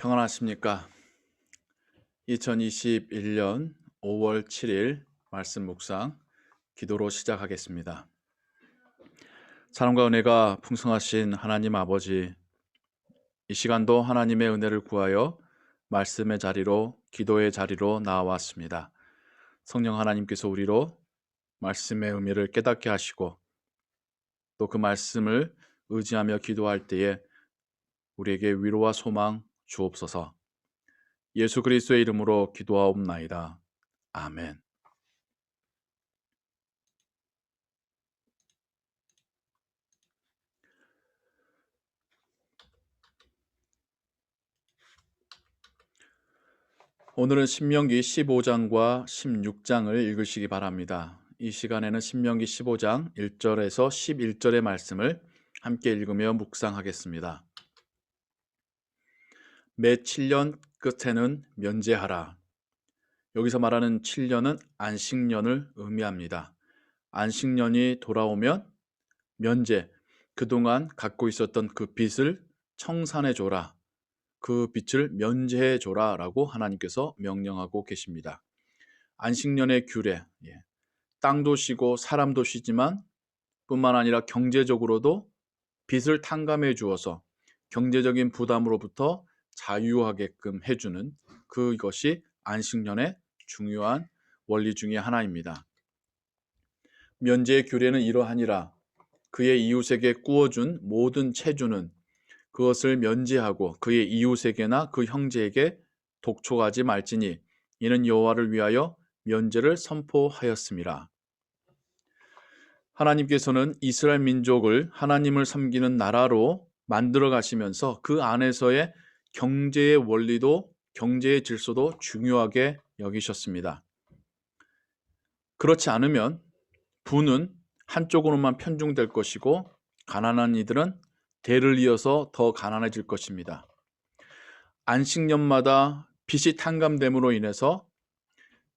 평안하십니까? 2021년 5월 7일 말씀 묵상 기도로 시작하겠습니다. 사랑과 은혜가 풍성하신 하나님 아버지, 이 시간도 하나님의 은혜를 구하여 말씀의 자리로, 기도의 자리로 나와왔습니다. 성령 하나님께서 우리로 말씀의 의미를 깨닫게 하시고 또 그 말씀을 의지하며 기도할 때에 우리에게 위로와 소망 주옵소서. 예수 그리스도의 이름으로 기도하옵나이다. 아멘. 오늘은 신명기 15장과 16장을 읽으시기 바랍니다. 이 시간에는 신명기 15장 1절에서 11절의 말씀을 함께 읽으며 묵상하겠습니다. 매 7년 끝에는 면제하라. 여기서 말하는 7년은 안식년을 의미합니다. 안식년이 돌아오면 면제, 그동안 갖고 있었던 그 빚을 청산해줘라. 그 빚을 면제해줘라 라고 하나님께서 명령하고 계십니다. 안식년의 규례, 땅도 쉬고 사람도 쉬지만 뿐만 아니라 경제적으로도 빚을 탕감해 주어서 경제적인 부담으로부터 자유하게끔 해주는 그것이 안식년의 중요한 원리 중의 하나입니다. 면제의 규례는 이러하니라. 그의 이웃에게 꾸어준 모든 채주는 그것을 면제하고 그의 이웃에게나 그 형제에게 독촉하지 말지니 이는 여호와를 위하여 면제를 선포하였음이라. 하나님께서는 이스라엘 민족을 하나님을 섬기는 나라로 만들어 가시면서 그 안에서의 경제의 원리도 경제의 질서도 중요하게 여기셨습니다. 그렇지 않으면 부는 한쪽으로만 편중될 것이고 가난한 이들은 대를 이어서 더 가난해질 것입니다. 안식년마다 빚이 탕감됨으로 인해서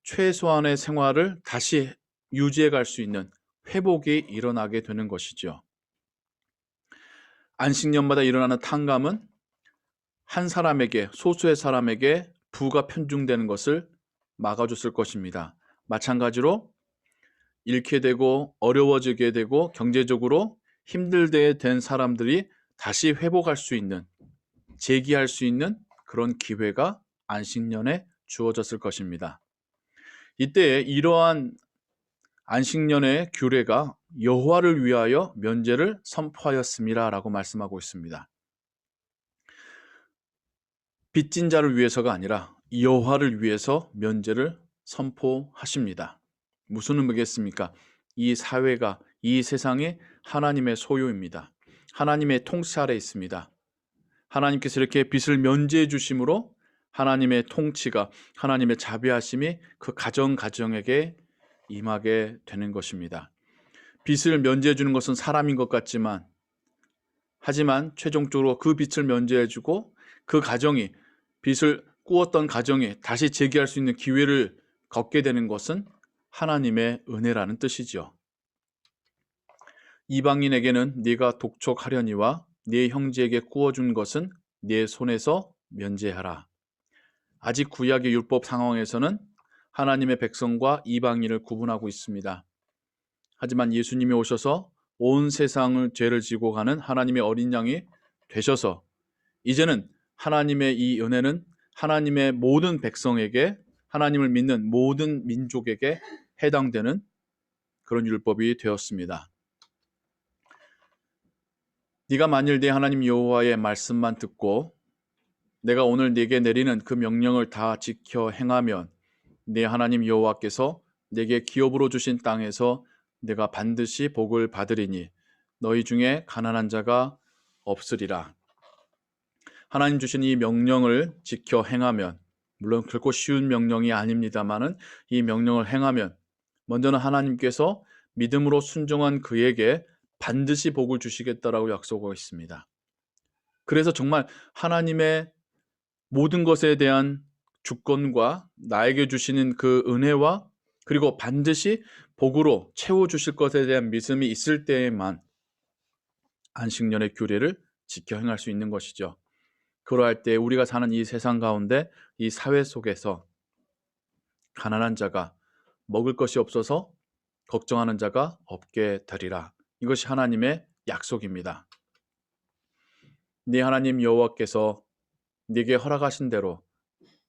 최소한의 생활을 다시 유지해 갈 수 있는 회복이 일어나게 되는 것이죠. 안식년마다 일어나는 탕감은 한 사람에게, 소수의 사람에게 부가 편중되는 것을 막아줬을 것입니다. 마찬가지로 잃게 되고 어려워지게 되고 경제적으로 힘들게 된 사람들이 다시 회복할 수 있는, 재기할 수 있는 그런 기회가 안식년에 주어졌을 것입니다. 이때 이러한 안식년의 규례가 여호와를 위하여 면제를 선포하였음이라 라고 말씀하고 있습니다. 빚진 자를 위해서가 아니라 여호와를 위해서 면제를 선포하십니다. 무슨 의미겠습니까? 이 사회가, 이 세상이 하나님의 소유입니다. 하나님의 통치 아래 있습니다. 하나님께서 이렇게 빚을 면제해 주심으로 하나님의 통치가, 하나님의 자비하심이 그 가정에게 임하게 되는 것입니다. 빚을 면제해 주는 것은 사람인 것 같지만, 하지만 최종적으로 그 빚을 면제해 주고 그 가정이, 빚을 꾸었던 가정이 다시 재기할 수 있는 기회를 갖게 되는 것은 하나님의 은혜라는 뜻이죠. 이방인에게는 네가 독촉하려니와 네 형제에게 꾸어준 것은 네 손에서 면제하라. 아직 구약의 율법 상황에서는 하나님의 백성과 이방인을 구분하고 있습니다. 하지만 예수님이 오셔서 온 세상을 죄를 지고 가는 하나님의 어린 양이 되셔서 이제는 하나님의 이 은혜는 하나님의 모든 백성에게, 하나님을 믿는 모든 민족에게 해당되는 그런 율법이 되었습니다. 네가 만일 네 하나님 여호와의 말씀만 듣고 내가 오늘 네게 내리는 그 명령을 다 지켜 행하면 네 하나님 여호와께서 네게 기업으로 주신 땅에서 네가 반드시 복을 받으리니 너희 중에 가난한 자가 없으리라. 하나님 주신 이 명령을 지켜 행하면, 물론 결코 쉬운 명령이 아닙니다만은 이 명령을 행하면 먼저는 하나님께서 믿음으로 순종한 그에게 반드시 복을 주시겠다라고 약속하고 있습니다. 그래서 정말 하나님의 모든 것에 대한 주권과 나에게 주시는 그 은혜와 그리고 반드시 복으로 채워주실 것에 대한 믿음이 있을 때에만 안식년의 규례를 지켜 행할 수 있는 것이죠. 그러할 때 우리가 사는 이 세상 가운데 이 사회 속에서 가난한 자가 먹을 것이 없어서 걱정하는 자가 없게 되리라. 이것이 하나님의 약속입니다. 네 하나님 여호와께서 네게 허락하신 대로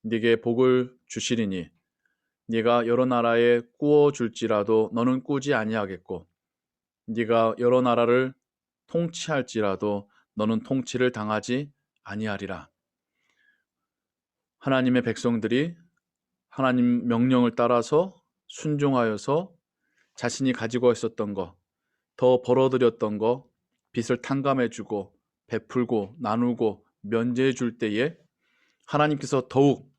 네게 복을 주시리니 네가 여러 나라에 꾸어 줄지라도 너는 꾸지 아니하겠고 네가 여러 나라를 통치할지라도 너는 통치를 당하지 아니하리라. 하나님의 백성들이 하나님 명령을 따라서 순종하여서 자신이 가지고 있었던 것, 더 벌어들였던 것, 빚을 탕감해주고 베풀고 나누고 면제해 줄 때에 하나님께서 더욱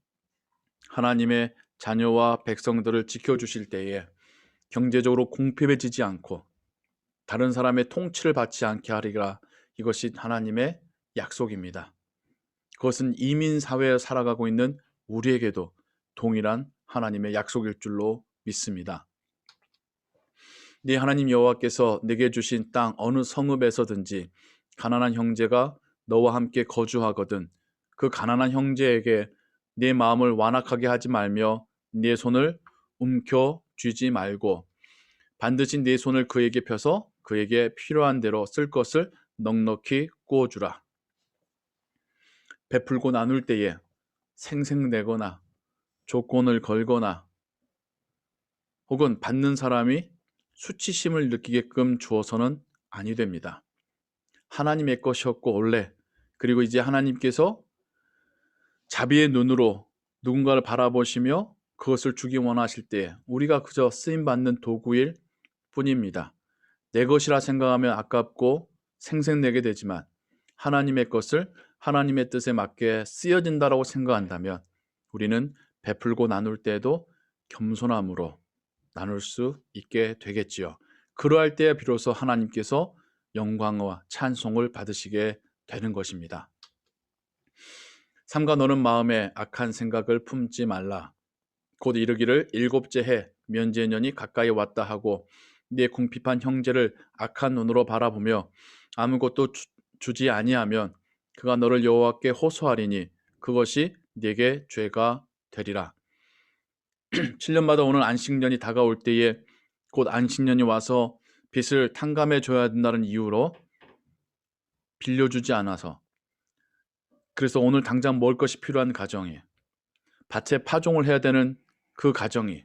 하나님의 자녀와 백성들을 지켜주실 때에 경제적으로 궁핍해지지 않고 다른 사람의 통치를 받지 않게 하리라. 이것이 하나님의 약속입니다. 그것은 이민 사회에 살아가고 있는 우리에게도 동일한 하나님의 약속일 줄로 믿습니다. 네 하나님 여호와께서 내게 주신 땅 어느 성읍에서든지 가난한 형제가 너와 함께 거주하거든 그 가난한 형제에게 네 마음을 완악하게 하지 말며 네 손을 움켜 쥐지 말고 반드시 네 손을 그에게 펴서 그에게 필요한 대로 쓸 것을 넉넉히 구워주라. 베풀고 나눌 때에 생색내거나 조건을 걸거나 혹은 받는 사람이 수치심을 느끼게끔 주어서는 아니 됩니다. 하나님의 것이었고 원래 그리고 이제 하나님께서 자비의 눈으로 누군가를 바라보시며 그것을 주기 원하실 때 우리가 그저 쓰임받는 도구일 뿐입니다. 내 것이라 생각하면 아깝고 생색내게 되지만 하나님의 것을 하나님의 뜻에 맞게 쓰여진다라고 생각한다면 우리는 베풀고 나눌 때에도 겸손함으로 나눌 수 있게 되겠지요. 그러할 때 비로소 하나님께서 영광과 찬송을 받으시게 되는 것입니다. 삼가 너는 마음에 악한 생각을 품지 말라. 곧 이르기를 일곱째 해 면제년이 가까이 왔다 하고 네 궁핍한 형제를 악한 눈으로 바라보며 아무것도 주지 아니하면 그가 너를 여호와께 호소하리니 그것이 네게 죄가 되리라. 7년마다 오는 안식년이 다가올 때에 곧 안식년이 와서 빚을 탕감해 줘야 된다는 이유로 빌려주지 않아서 그래서 오늘 당장 먹을 것이 필요한 가정이 밭에 파종을 해야 되는 그 가정이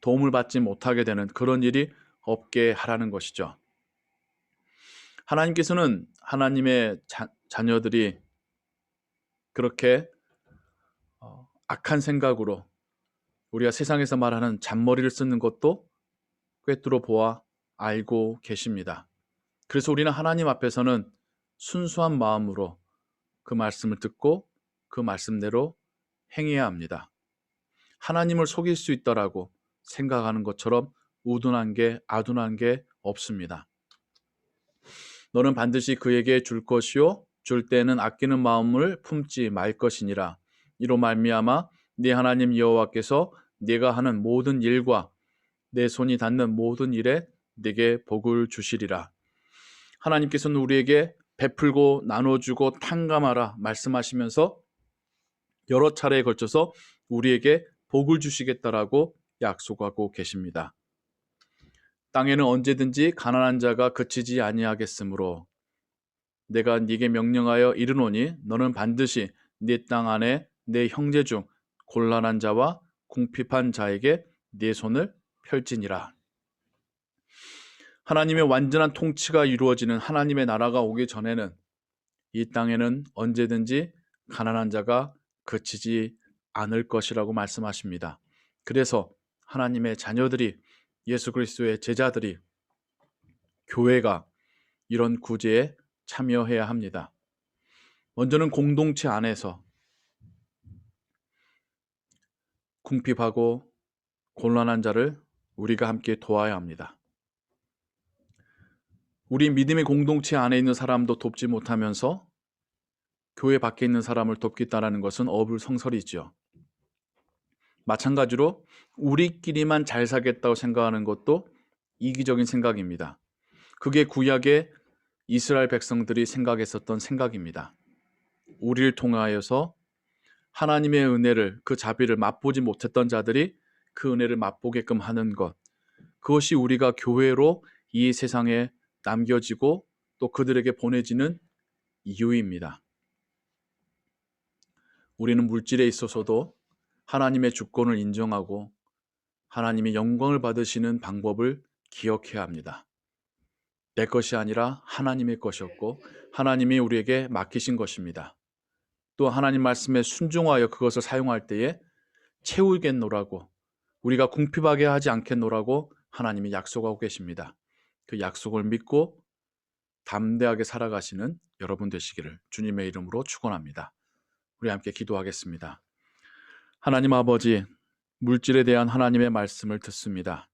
도움을 받지 못하게 되는 그런 일이 없게 하라는 것이죠. 하나님께서는 하나님의 자녀들이 그렇게 악한 생각으로 우리가 세상에서 말하는 잔머리를 쓰는 것도 꿰뚫어 보아 알고 계십니다. 그래서 우리는 하나님 앞에서는 순수한 마음으로 그 말씀을 듣고 그 말씀대로 행해야 합니다. 하나님을 속일 수 있다라고 생각하는 것처럼 우둔한 게 아둔한 게 없습니다. 너는 반드시 그에게 줄 것이요 줄 때는 아끼는 마음을 품지 말 것이니라. 이로 말미암아 네 하나님 여호와께서 네가 하는 모든 일과 내 손이 닿는 모든 일에 네게 복을 주시리라. 하나님께서는 우리에게 베풀고 나눠주고 탕감하라 말씀하시면서 여러 차례에 걸쳐서 우리에게 복을 주시겠다라고 약속하고 계십니다. 땅에는 언제든지 가난한 자가 그치지 아니하겠으므로 내가 네게 명령하여 이르노니 너는 반드시 네 땅 안에 내 형제 중 곤란한 자와 궁핍한 자에게 네 손을 펼지니라. 하나님의 완전한 통치가 이루어지는 하나님의 나라가 오기 전에는 이 땅에는 언제든지 가난한 자가 그치지 않을 것이라고 말씀하십니다. 그래서 하나님의 자녀들이 예수 그리스도의 제자들이 교회가 이런 구제에 참여해야 합니다. 먼저는 공동체 안에서 궁핍하고 곤란한 자를 우리가 함께 도와야 합니다. 우리 믿음의 공동체 안에 있는 사람도 돕지 못하면서 교회 밖에 있는 사람을 돕겠다는 것은 어불성설이죠. 마찬가지로 우리끼리만 잘 살겠다고 생각하는 것도 이기적인 생각입니다. 그게 구약의 이스라엘 백성들이 생각했었던 생각입니다. 우리를 통하여서 하나님의 은혜를, 그 자비를 맛보지 못했던 자들이 그 은혜를 맛보게끔 하는 것, 그것이 우리가 교회로 이 세상에 남겨지고 또 그들에게 보내지는 이유입니다. 우리는 물질에 있어서도 하나님의 주권을 인정하고 하나님이 영광을 받으시는 방법을 기억해야 합니다. 내 것이 아니라 하나님의 것이었고 하나님이 우리에게 맡기신 것입니다. 또 하나님 말씀에 순종하여 그것을 사용할 때에 채우겠노라고, 우리가 궁핍하게 하지 않겠노라고 하나님이 약속하고 계십니다. 그 약속을 믿고 담대하게 살아가시는 여러분 되시기를 주님의 이름으로 축원합니다. 우리 함께 기도하겠습니다. 하나님 아버지, 물질에 대한 하나님의 말씀을 듣습니다.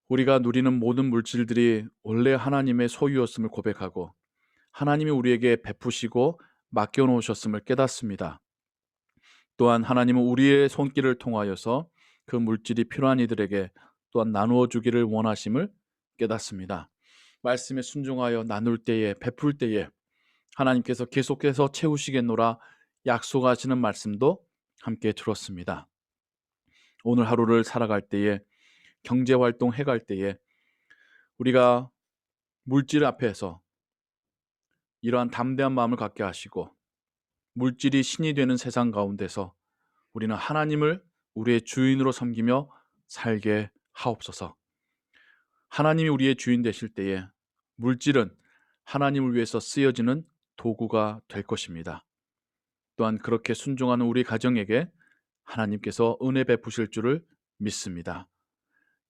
우리가 누리는 모든 물질들이 원래 하나님의 소유였음을 고백하고 하나님이 우리에게 베푸시고 맡겨놓으셨음을 깨닫습니다. 또한 하나님은 우리의 손길을 통하여서 그 물질이 필요한 이들에게 또한 나누어 주기를 원하심을 깨닫습니다. 말씀에 순종하여 나눌 때에, 베풀 때에 하나님께서 계속해서 채우시겠노라 약속하시는 말씀도 함께 들었습니다. 오늘 하루를 살아갈 때에, 경제활동 해갈 때에 우리가 물질 앞에서 이러한 담대한 마음을 갖게 하시고 물질이 신이 되는 세상 가운데서 우리는 하나님을 우리의 주인으로 섬기며 살게 하옵소서. 하나님이 우리의 주인 되실 때에 물질은 하나님을 위해서 쓰여지는 도구가 될 것입니다. 또한 그렇게 순종하는 우리 가정에게 하나님께서 은혜 베푸실 줄을 믿습니다.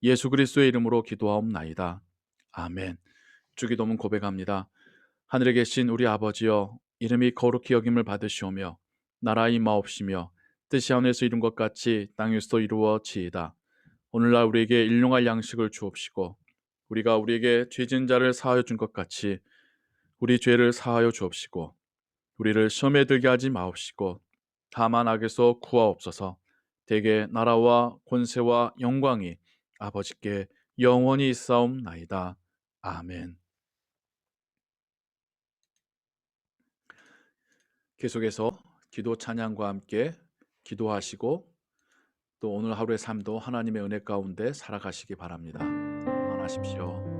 예수 그리스도의 이름으로 기도하옵나이다. 아멘. 주기도문 고백합니다. 하늘에 계신 우리 아버지여, 이름이 거룩히 여김을 받으시오며 나라 임하옵시며 뜻이 하늘에서 이룬 것 같이 땅에서도 이루어지이다. 오늘날 우리에게 일용할 양식을 주옵시고 우리가 우리에게 죄진 자를 사하여 준 것 같이 우리 죄를 사하여 주옵시고 우리를 시험에 들게 하지 마옵시고 다만 악에서 구하옵소서. 대개 나라와 권세와 영광이 아버지께 영원히 있사옵나이다. 아멘. 계속해서 기도 찬양과 함께 기도하시고 또 오늘 하루의 삶도 하나님의 은혜 가운데 살아가시기 바랍니다. 평안하십시오.